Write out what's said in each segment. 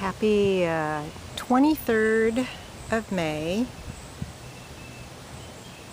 Happy 23rd of May.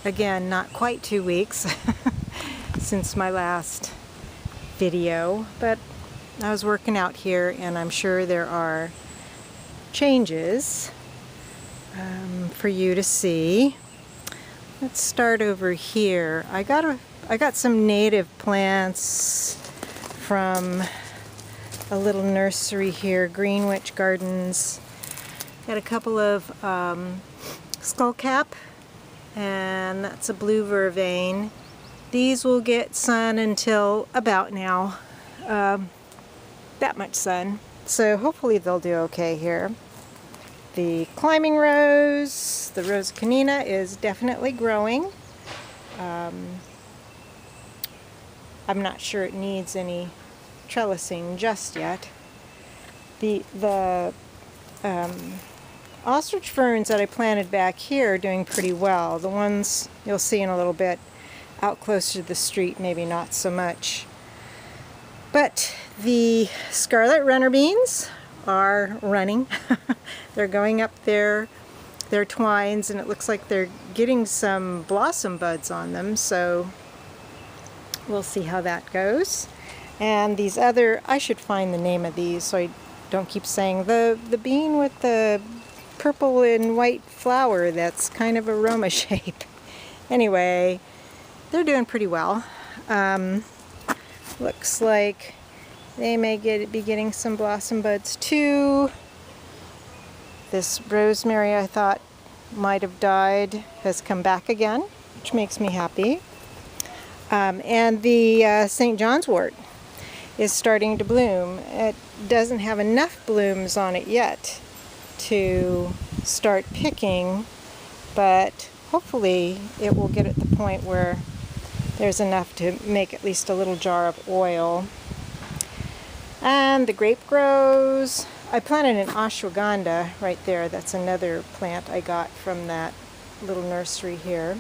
Again, not quite 2 weeks since my last video, but I was working out here and I'm sure there are changes for you to see. Let's start over here. I got some native plants from a little nursery here, Greenwich Gardens. Got a couple of skullcap, and that's a blue vervain. These will get sun until about now, that much sun. So hopefully they'll do okay here. The climbing rose, the Rosa canina, is definitely growing. I'm not sure it needs any trellising just yet. The ostrich ferns that I planted back here are doing pretty well. The ones you'll see in a little bit out closer to the street, maybe not so much. But the scarlet runner beans are running. They're going up their twines, and it looks like they're getting some blossom buds on them, so we'll see how that goes. And these other, I should find the name of these so I don't keep saying, the bean with the purple and white flower that's kind of a Roma shape. Anyway, they're doing pretty well. Looks like they may be getting some blossom buds too. This rosemary I thought might have died has come back again, which makes me happy. And the St. John's wort is starting to bloom. It doesn't have enough blooms on it yet to start picking, but hopefully it will get at the point where there's enough to make at least a little jar of oil. And the grape grows. I planted an ashwagandha right there. That's another plant I got from that little nursery here.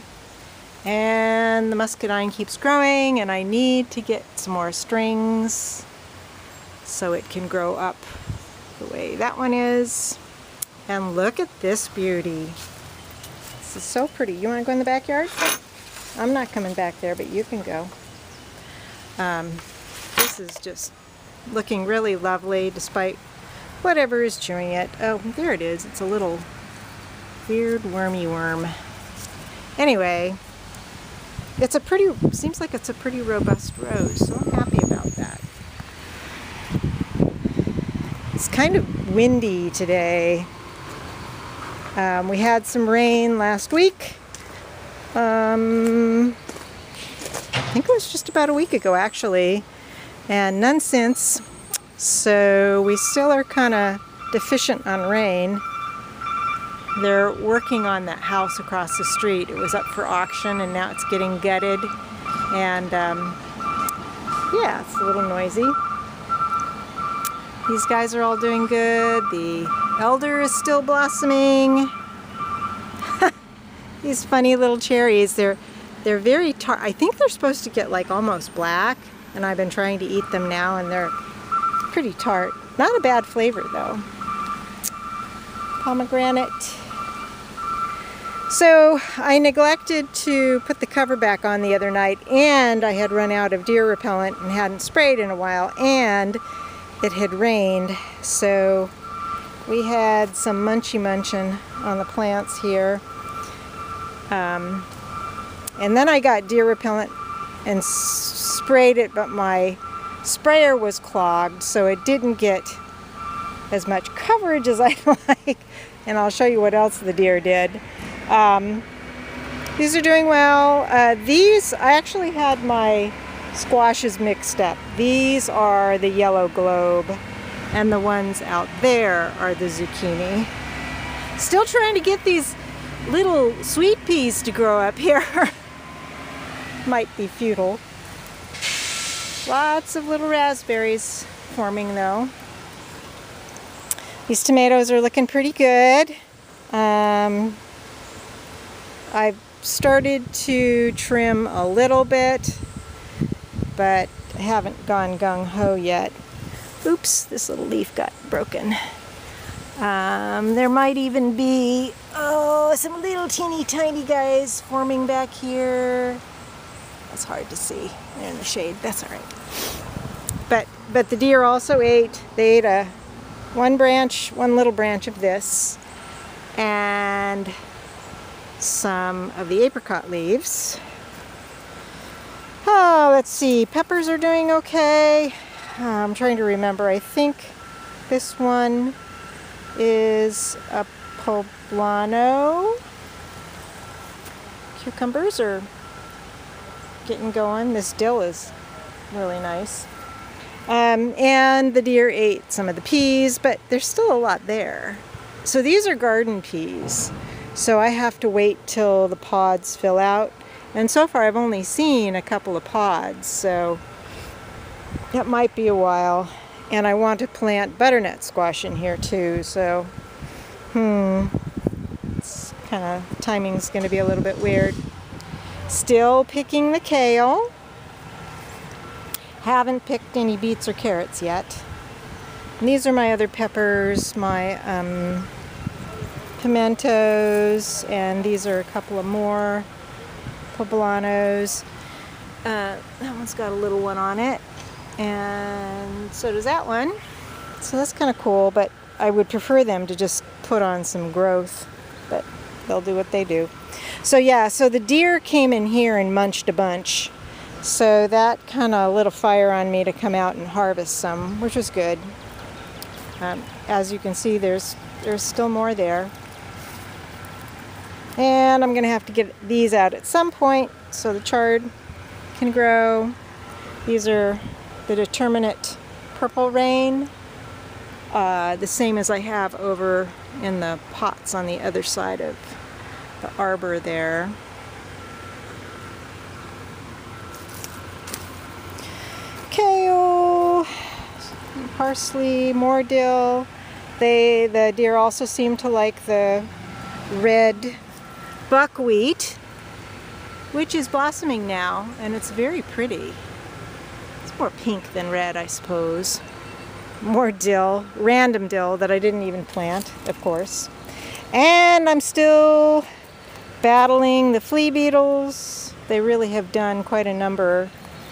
And the muscadine keeps growing, and I need to get some more strings so it can grow up the way that one is. And look at this beauty. This is so pretty. You want to go in the backyard? I'm not coming back there, but you can go. This is just looking really lovely despite whatever is chewing it. Oh, there it is. It's a little weird wormy worm. Anyway, seems like it's a pretty robust rose, so I'm happy about that. It's kind of windy today. We had some rain last week. I think it was just about a week ago actually, and none since. So we still are kind of deficient on rain. They're working on that house across the street. It was up for auction and now it's getting gutted. And yeah, it's a little noisy. These guys are all doing good. The elder is still blossoming. These funny little cherries, they're very tart. I think they're supposed to get like almost black, and I've been trying to eat them now and they're pretty tart. Not a bad flavor though. Pomegranate. So I neglected to put the cover back on the other night, and I had run out of deer repellent and hadn't sprayed in a while, and it had rained, so we had some munchin' on the plants here. And then I got deer repellent and sprayed it, but my sprayer was clogged, so it didn't get as much coverage as I'd like. And I'll show you what else the deer did. These are doing well. These, I actually had my squashes mixed up. These are the yellow globe, and the ones out there are the zucchini. Still trying to get these little sweet peas to grow up here. Might be futile. Lots of little raspberries forming though. These tomatoes are looking pretty good. I've started to trim a little bit, but I haven't gone gung-ho yet. Oops, this little leaf got broken. There might even be, some little teeny tiny guys forming back here. That's hard to see. They're in the shade. That's all right. But the deer also ate. They ate one little branch of this, and some of the apricot leaves. Oh, let's see. Peppers are doing okay. I'm trying to remember. I think this one is a poblano. Cucumbers are getting going. This dill is really nice. And the deer ate some of the peas, but there's still a lot there. So these are garden peas. So I have to wait till the pods fill out. And so far I've only seen a couple of pods, so that might be a while. And I want to plant butternut squash in here too, so it's kind of, timing's going to be a little bit weird. Still picking the kale. Haven't picked any beets or carrots yet. And these are my other peppers, my pimentos, and these are a couple of more poblanos. That one's got a little one on it, and so does that one. So that's kind of cool, but I would prefer them to just put on some growth, but they'll do what they do. So yeah, so the deer came in here and munched a bunch. So that kind of lit a fire on me to come out and harvest some, which was good. As you can see, there's still more there. And I'm going to have to get these out at some point so the chard can grow. These are the determinate purple rain, the same as I have over in the pots on the other side of the arbor there. Kale, parsley, more dill. The deer also seem to like the red buckwheat, which is blossoming now, and it's very pretty. It's more pink than red, I suppose. More dill, random dill that I didn't even plant, of course. And I'm still battling the flea beetles. They really have done quite a number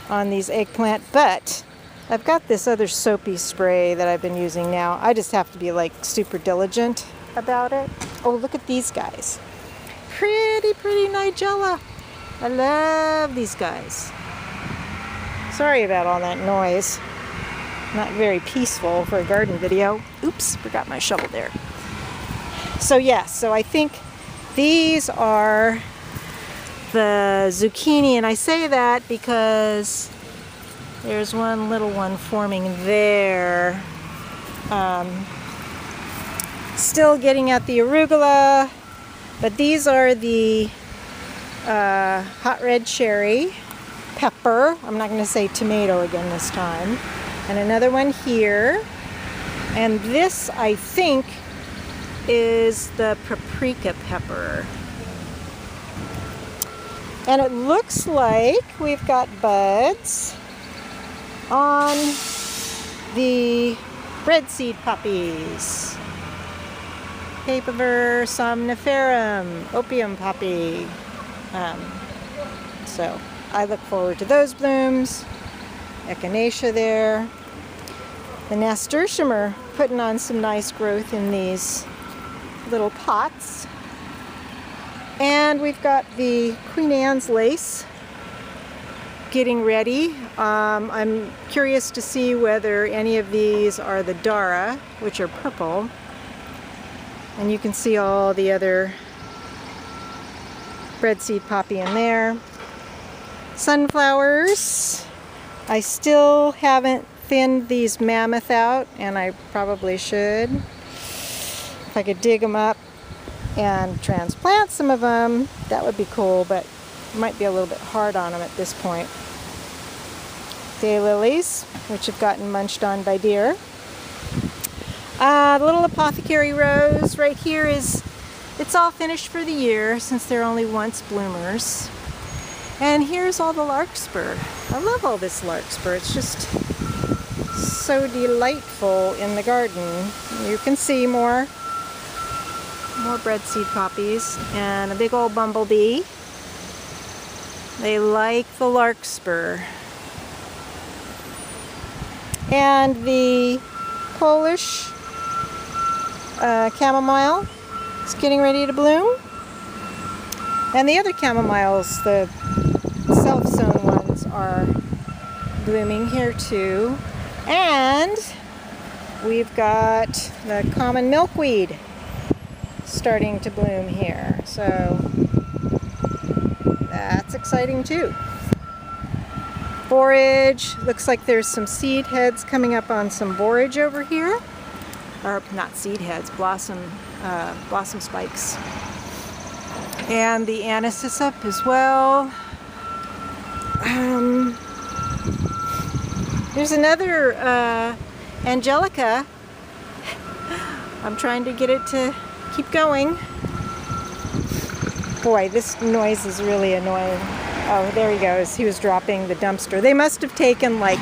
on these eggplant, but I've got this other soapy spray that I've been using now. I just have to be like super diligent about it. Oh, look at these guys. Pretty Nigella. I love these guys. Sorry about all that noise. Not very peaceful for a garden video. Oops, forgot my shovel there. So yes, so I think these are the zucchini, and I say that because there's one little one forming there. Still getting at the arugula, but these are the hot red cherry pepper. I'm not going to say tomato again this time. And another one here. And this, I think, is the paprika pepper. And it looks like we've got buds on the breadseed poppies. Papaver somniferum, opium poppy. So I look forward to those blooms. Echinacea there. The nasturtium are putting on some nice growth in these little pots. And we've got the Queen Anne's lace getting ready. I'm curious to see whether any of these are the Dara, which are purple. And you can see all the other breadseed poppy in there. Sunflowers. I still haven't thinned these mammoth out, and I probably should. If I could dig them up and transplant some of them, that would be cool, but it might be a little bit hard on them at this point. Daylilies, which have gotten munched on by deer. The little apothecary rose right here it's all finished for the year since they're only once bloomers. And here's all the larkspur. I love all this larkspur. It's just so delightful in the garden. You can see more More breadseed poppies and a big old bumblebee. They like the larkspur. And the Polish chamomile is getting ready to bloom. And the other chamomiles, the self-sown ones, are blooming here too. And we've got the common milkweed starting to bloom here. So that's exciting too. Borage, looks like there's some seed heads coming up on some borage over here. Or not seed heads, blossom spikes. And the anise is up as well. There's another Angelica. I'm trying to get it to keep going. Boy, this noise is really annoying. Oh, there he goes. He was dropping the dumpster. They must have taken like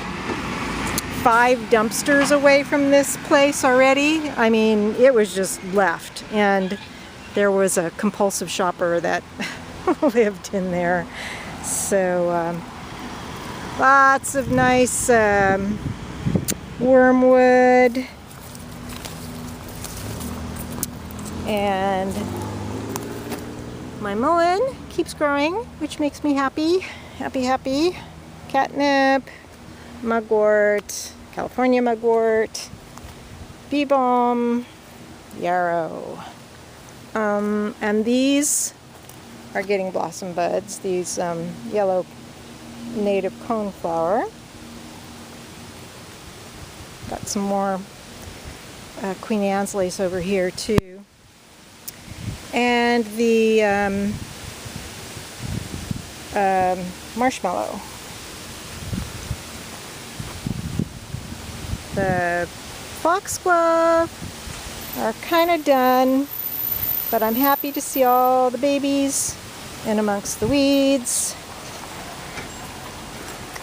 5 dumpsters away from this place already. I mean, it was just left. And there was a compulsive shopper that lived in there. So, lots of nice wormwood. And my mullein keeps growing, which makes me happy. Happy. Catnip, mugwort, California mugwort, bee balm, yarrow. And these are getting blossom buds, these yellow native coneflower. Got some more Queen Anne's lace over here too. And the marshmallow. The foxglove are kind of done, but I'm happy to see all the babies in amongst the weeds.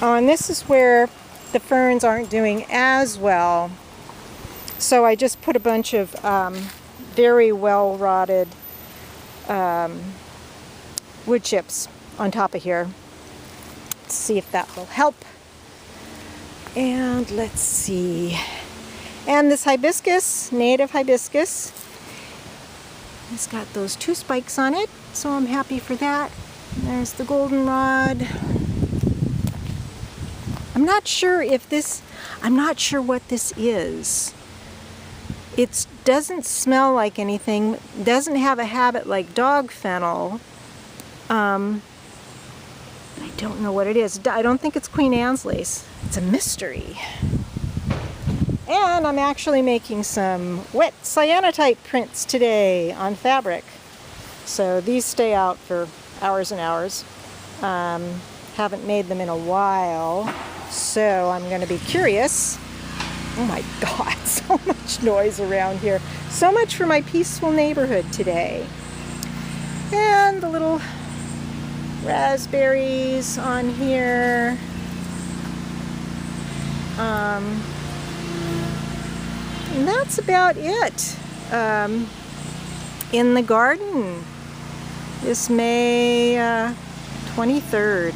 Oh, and this is where the ferns aren't doing as well. So I just put a bunch of very well rotted wood chips on top of here. Let's see if that will help. And let's see. And this hibiscus, native hibiscus, it's got those 2 spikes on it, so I'm happy for that. And there's the goldenrod. I'm not sure what this is. It doesn't smell like anything, doesn't have a habit like dog fennel. I don't know what it is. I don't think it's Queen Anne's lace. It's a mystery. And I'm actually making some wet cyanotite prints today on fabric. So these stay out for hours and hours. Haven't made them in a while, so I'm going to be curious. Oh my God, so much noise around here. So much for my peaceful neighborhood today. And the little raspberries on here. And that's about it in the garden this May 23rd.